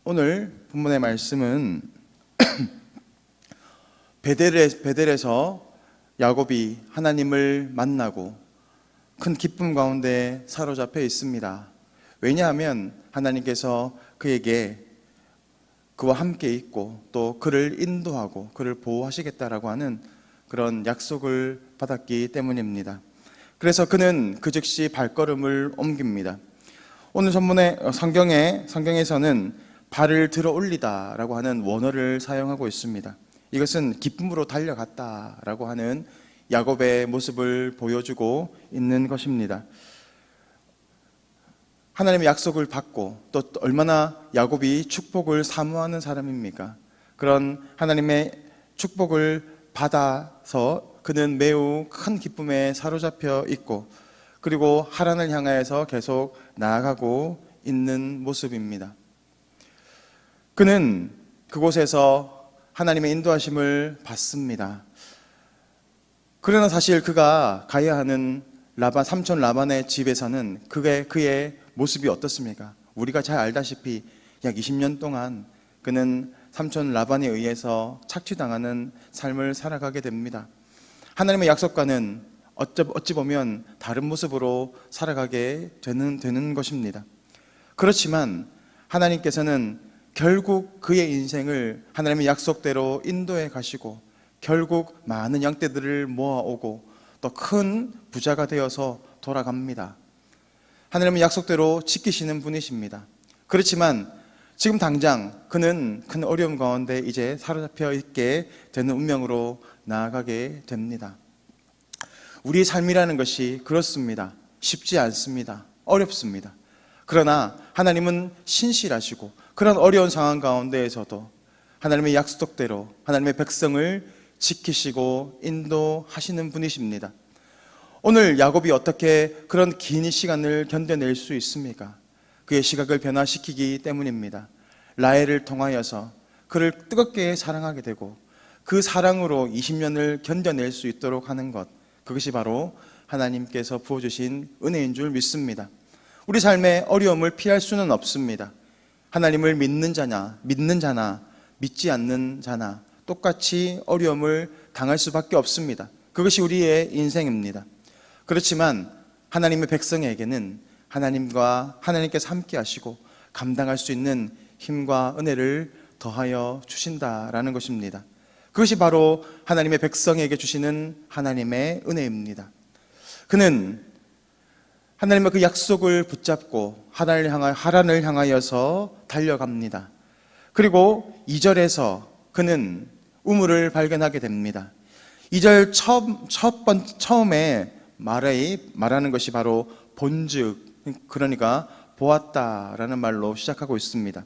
오늘 본문의 말씀은 베델에서 야곱이 하나님을 만나고 큰 기쁨 가운데 사로잡혀 있습니다. 왜냐하면 하나님께서 그에게 그와 함께 있고 또 그를 인도하고 그를 보호하시겠다라고 하는 그런 약속을 받았기 때문입니다. 그래서 그는 그 즉시 발걸음을 옮깁니다. 오늘 본문의 성경에서는 발을 들어 올리다라고 하는 원어를 사용하고 있습니다. 이것은 기쁨으로 달려갔다라고 하는 야곱의 모습을 보여주고 있는 것입니다. 하나님의 약속을 받고 또 얼마나 야곱이 축복을 사모하는 사람입니까? 그런 하나님의 축복을 받아서 그는 매우 큰 기쁨에 사로잡혀 있고 그리고 하란을 향하여서 계속 나아가고 있는 모습입니다. 그는 그곳에서 하나님의 인도하심을 받습니다. 그러나 사실 그가 가야 하는 삼촌 라반의 집에서는 그의 모습이 어떻습니까? 우리가 잘 알다시피 약 20년 동안 그는 삼촌 라반에 의해서 착취당하는 삶을 살아가게 됩니다. 하나님의 약속과는 어찌 보면 다른 모습으로 살아가게 되는 것입니다. 그렇지만 하나님께서는 결국 그의 인생을 하나님의 약속대로 인도해 가시고 결국 많은 양떼들을 모아오고 또 큰 부자가 되어서 돌아갑니다. 하나님의 약속대로 지키시는 분이십니다. 그렇지만 지금 당장 그는 큰 어려움 가운데 이제 사로잡혀 있게 되는 운명으로 나아가게 됩니다. 우리의 삶이라는 것이 그렇습니다. 쉽지 않습니다. 어렵습니다. 그러나 하나님은 신실하시고 그런 어려운 상황 가운데에서도 하나님의 약속대로 하나님의 백성을 지키시고 인도하시는 분이십니다. 오늘 야곱이 어떻게 그런 긴 시간을 견뎌낼 수 있습니까? 그의 시각을 변화시키기 때문입니다. 라헬을 통하여서 그를 뜨겁게 사랑하게 되고 그 사랑으로 20년을 견뎌낼 수 있도록 하는 것, 그것이 바로 하나님께서 부어주신 은혜인 줄 믿습니다. 우리 삶의 어려움을 피할 수는 없습니다. 하나님을 믿는 자나 믿지 않는 자나 똑같이 어려움을 당할 수밖에 없습니다. 그것이 우리의 인생입니다. 그렇지만 하나님의 백성에게는 하나님께서 함께 하시고 감당할 수 있는 힘과 은혜를 더하여 주신다라는 것입니다. 그것이 바로 하나님의 백성에게 주시는 하나님의 은혜입니다. 그는 하나님의 그 약속을 붙잡고 하란을 향하여서 달려갑니다. 그리고 2절에서 그는 우물을 발견하게 됩니다. 2절 처음에 말하는 것이 바로 본즉, 그러니까 보았다라는 말로 시작하고 있습니다.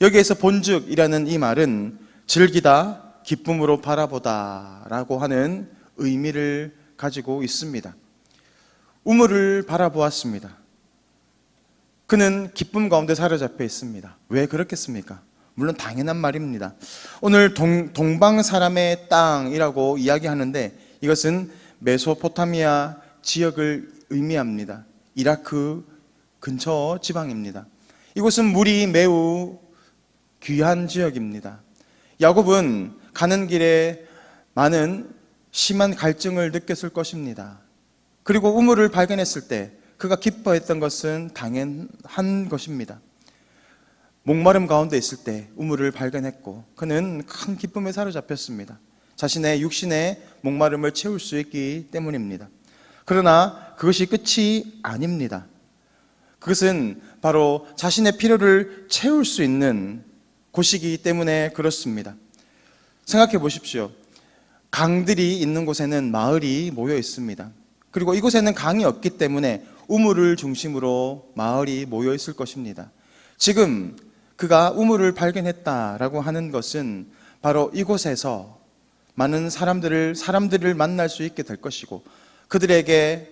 여기에서 본즉이라는 이 말은 즐기다, 기쁨으로 바라보다 라고 하는 의미를 가지고 있습니다. 우물을 바라보았습니다. 그는 기쁨 가운데 사로잡혀 있습니다. 왜 그렇겠습니까? 물론 당연한 말입니다. 오늘 동방 사람의 땅이라고 이야기하는데 이것은 메소포타미아 지역을 의미합니다. 이라크 근처 지방입니다. 이곳은 물이 매우 귀한 지역입니다. 야곱은 가는 길에 많은 심한 갈증을 느꼈을 것입니다. 그리고 우물을 발견했을 때 그가 기뻐했던 것은 당연한 것입니다. 목마름 가운데 있을 때 우물을 발견했고 그는 큰 기쁨에 사로잡혔습니다. 자신의 육신의 목마름을 채울 수 있기 때문입니다. 그러나 그것이 끝이 아닙니다. 그것은 바로 자신의 필요를 채울 수 있는 곳이기 때문에 그렇습니다. 생각해 보십시오. 강들이 있는 곳에는 마을이 모여 있습니다. 그리고 이곳에는 강이 없기 때문에 우물을 중심으로 마을이 모여 있을 것입니다. 지금 그가 우물을 발견했다라고 하는 것은 바로 이곳에서 많은 사람들을 만날 수 있게 될 것이고 그들에게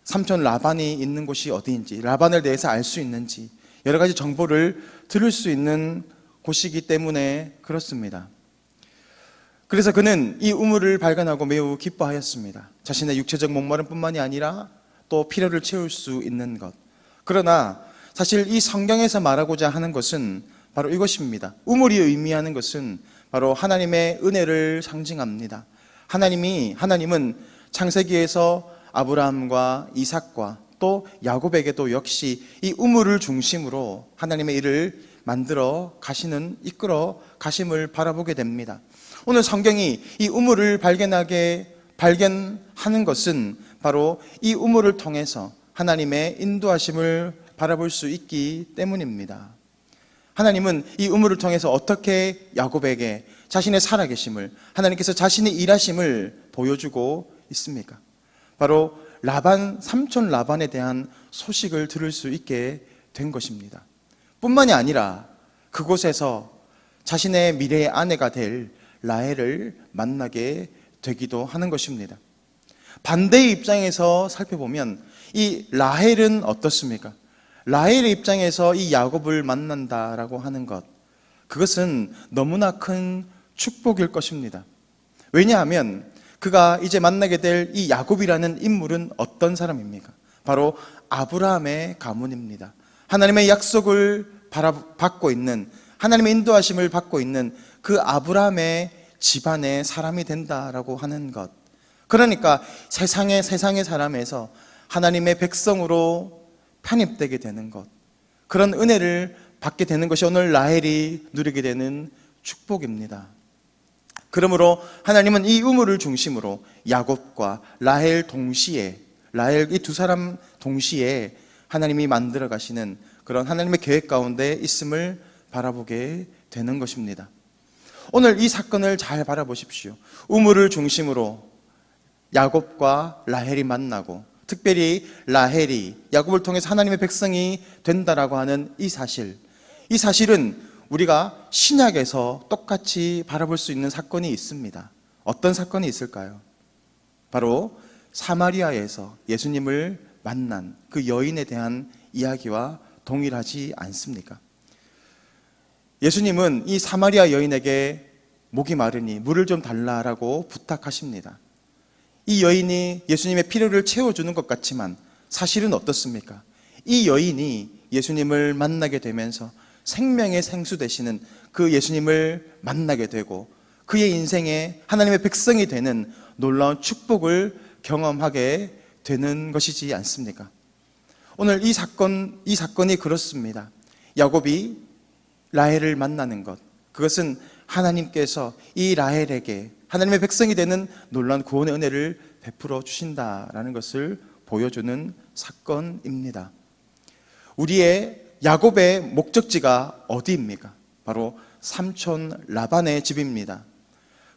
삼촌 라반이 있는 곳이 어디인지, 라반을 대해서 알 수 있는지 여러 가지 정보를 들을 수 있는 곳이기 때문에 그렇습니다. 그래서 그는 이 우물을 발견하고 매우 기뻐하였습니다. 자신의 육체적 목마름뿐만이 아니라 또 필요를 채울 수 있는 것. 그러나 사실 이 성경에서 말하고자 하는 것은 바로 이것입니다. 우물이 의미하는 것은 바로 하나님의 은혜를 상징합니다. 하나님은 창세기에서 아브라함과 이삭과 또 야곱에게도 역시 이 우물을 중심으로 하나님의 일을 이끌어 가심을 바라보게 됩니다. 오늘 성경이 이 우물을 발견하는 것은 바로 이 우물을 통해서 하나님의 인도하심을 바라볼 수 있기 때문입니다. 하나님은 이 우물을 통해서 어떻게 야곱에게 자신의 살아계심을, 하나님께서 자신의 일하심을 보여주고 있습니까? 바로 삼촌 라반에 대한 소식을 들을 수 있게 된 것입니다. 뿐만이 아니라 그곳에서 자신의 미래의 아내가 될 라헬을 만나게 되기도 하는 것입니다. 반대의 입장에서 살펴보면 이 라헬은 어떻습니까? 라헬의 입장에서 이 야곱을 만난다라고 하는 것, 그것은 너무나 큰 축복일 것입니다. 왜냐하면 그가 이제 만나게 될 이 야곱이라는 인물은 어떤 사람입니까? 바로 아브라함의 가문입니다. 하나님의 약속을 받고 있는, 하나님의 인도하심을 받고 있는 그 아브라함의 집안의 사람이 된다라고 하는 것. 그러니까 세상의 사람에서 하나님의 백성으로 편입되게 되는 것, 그런 은혜를 받게 되는 것이 오늘 라헬이 누리게 되는 축복입니다. 그러므로 하나님은 이 우물을 중심으로 야곱과 라헬 이 두 사람 동시에 하나님이 만들어 가시는 그런 하나님의 계획 가운데 있음을 바라보게 되는 것입니다. 오늘 이 사건을 잘 바라보십시오. 우물을 중심으로 야곱과 라헬이 만나고, 특별히 라헬이 야곱을 통해서 하나님의 백성이 된다라고 하는 이 사실은 우리가 신약에서 똑같이 바라볼 수 있는 사건이 있습니다. 어떤 사건이 있을까요? 바로 사마리아에서 예수님을 만난 그 여인에 대한 이야기와 동일하지 않습니까? 예수님은 이 사마리아 여인에게 목이 마르니 물을 좀 달라라고 부탁하십니다. 이 여인이 예수님의 필요를 채워주는 것 같지만 사실은 어떻습니까? 이 여인이 예수님을 만나게 되면서 생명의 생수 되시는 그 예수님을 만나게 되고 그의 인생에 하나님의 백성이 되는 놀라운 축복을 경험하게 되는 것이지 않습니까? 오늘 이 사건이 그렇습니다. 야곱이 라헬을 만나는 것, 그것은 하나님께서 이 라헬에게 하나님의 백성이 되는 놀라운 구원의 은혜를 베풀어 주신다라는 것을 보여주는 사건입니다. 야곱의 목적지가 어디입니까? 바로 삼촌 라반의 집입니다.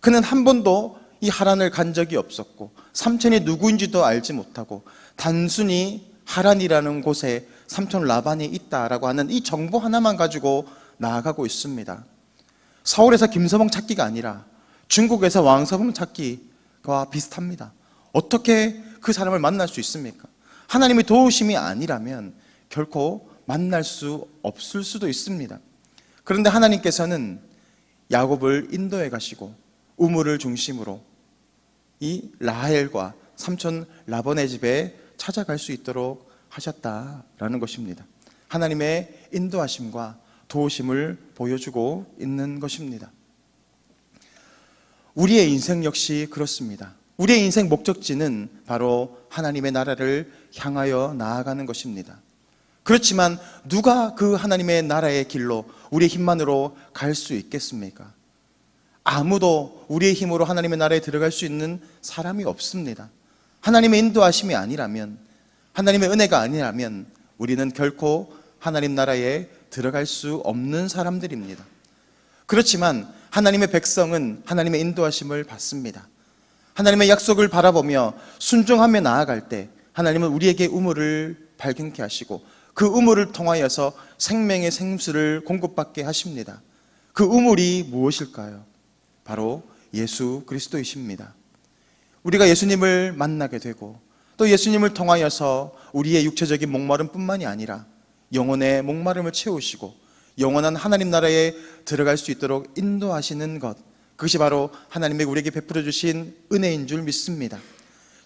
그는 한 번도 이 하란을 간 적이 없었고 삼촌이 누구인지도 알지 못하고 단순히 하란이라는 곳에 삼촌 라반이 있다라고 하는 이 정보 하나만 가지고 나아가고 있습니다. 서울에서 김서봉 찾기가 아니라 중국에서 왕서봉 찾기와 비슷합니다. 어떻게 그 사람을 만날 수 있습니까? 하나님의 도우심이 아니라면 결코 만날 수 없을 수도 있습니다. 그런데 하나님께서는 야곱을 인도해 가시고 우물을 중심으로 이 라헬과 삼촌 라반의 집에 찾아갈 수 있도록 하셨다라는 것입니다. 하나님의 인도하심과 도우심을 보여주고 있는 것입니다. 우리의 인생 역시 그렇습니다. 우리의 인생 목적지는 바로 하나님의 나라를 향하여 나아가는 것입니다. 그렇지만 누가 그 하나님의 나라의 길로 우리의 힘만으로 갈 수 있겠습니까? 아무도 우리의 힘으로 하나님의 나라에 들어갈 수 있는 사람이 없습니다. 하나님의 인도하심이 아니라면, 하나님의 은혜가 아니라면 우리는 결코 하나님 나라에 들어갈 수 없는 사람들입니다. 그렇지만 하나님의 백성은 하나님의 인도하심을 받습니다. 하나님의 약속을 바라보며 순종하며 나아갈 때 하나님은 우리에게 우물을 발견케 하시고 그 우물을 통하여서 생명의 생수를 공급받게 하십니다. 그 우물이 무엇일까요? 바로 예수 그리스도이십니다. 우리가 예수님을 만나게 되고 또 예수님을 통하여서 우리의 육체적인 목마름뿐만이 아니라 영혼의 목마름을 채우시고 영원한 하나님 나라에 들어갈 수 있도록 인도하시는 것, 그것이 바로 하나님의 우리에게 베풀어 주신 은혜인 줄 믿습니다.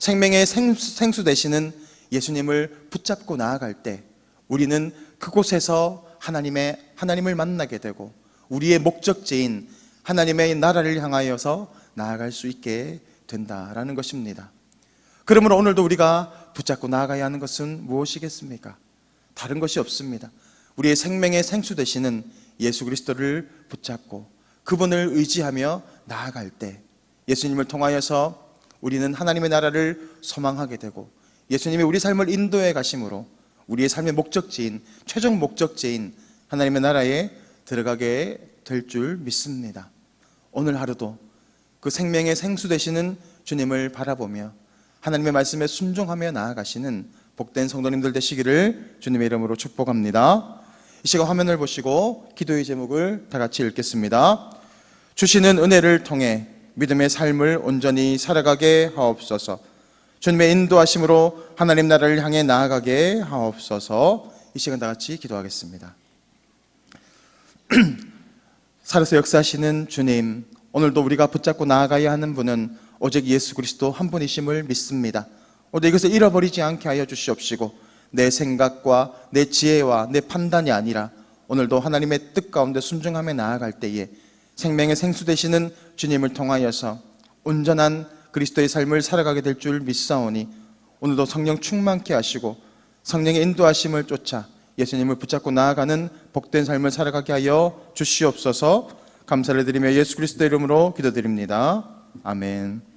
생명의 생수 되시는 예수님을 붙잡고 나아갈 때 우리는 그곳에서 하나님을 만나게 되고 우리의 목적지인 하나님의 나라를 향하여서 나아갈 수 있게 된다라는 것입니다. 그러므로 오늘도 우리가 붙잡고 나아가야 하는 것은 무엇이겠습니까? 다른 것이 없습니다. 우리의 생명의 생수 되시는 예수 그리스도를 붙잡고 그분을 의지하며 나아갈 때 예수님을 통하여서 우리는 하나님의 나라를 소망하게 되고 예수님이 우리 삶을 인도해 가심으로 우리의 삶의 목적지인, 최종 목적지인 하나님의 나라에 들어가게 될 줄 믿습니다. 오늘 하루도 그 생명의 생수 되시는 주님을 바라보며 하나님의 말씀에 순종하며 나아가시는 복된 성도님들 되시기를 주님의 이름으로 축복합니다. 이 시간 화면을 보시고 기도의 제목을 다 같이 읽겠습니다. 주시는 은혜를 통해 믿음의 삶을 온전히 살아가게 하옵소서. 주님의 인도하심으로 하나님 나라를 향해 나아가게 하옵소서. 이 시간 다 같이 기도하겠습니다. 살아서 역사하시는 주님, 오늘도 우리가 붙잡고 나아가야 하는 분은 오직 예수 그리스도 한 분이심을 믿습니다. 오늘 이것을 잃어버리지 않게 하여 주시옵시고 내 생각과 내 지혜와 내 판단이 아니라 오늘도 하나님의 뜻 가운데 순종하며 나아갈 때에 생명의 생수 되시는 주님을 통하여서 온전한 그리스도의 삶을 살아가게 될 줄 믿사오니 오늘도 성령 충만케 하시고 성령의 인도하심을 쫓아 예수님을 붙잡고 나아가는 복된 삶을 살아가게 하여 주시옵소서. 감사를 드리며 예수 그리스도의 이름으로 기도드립니다. 아멘.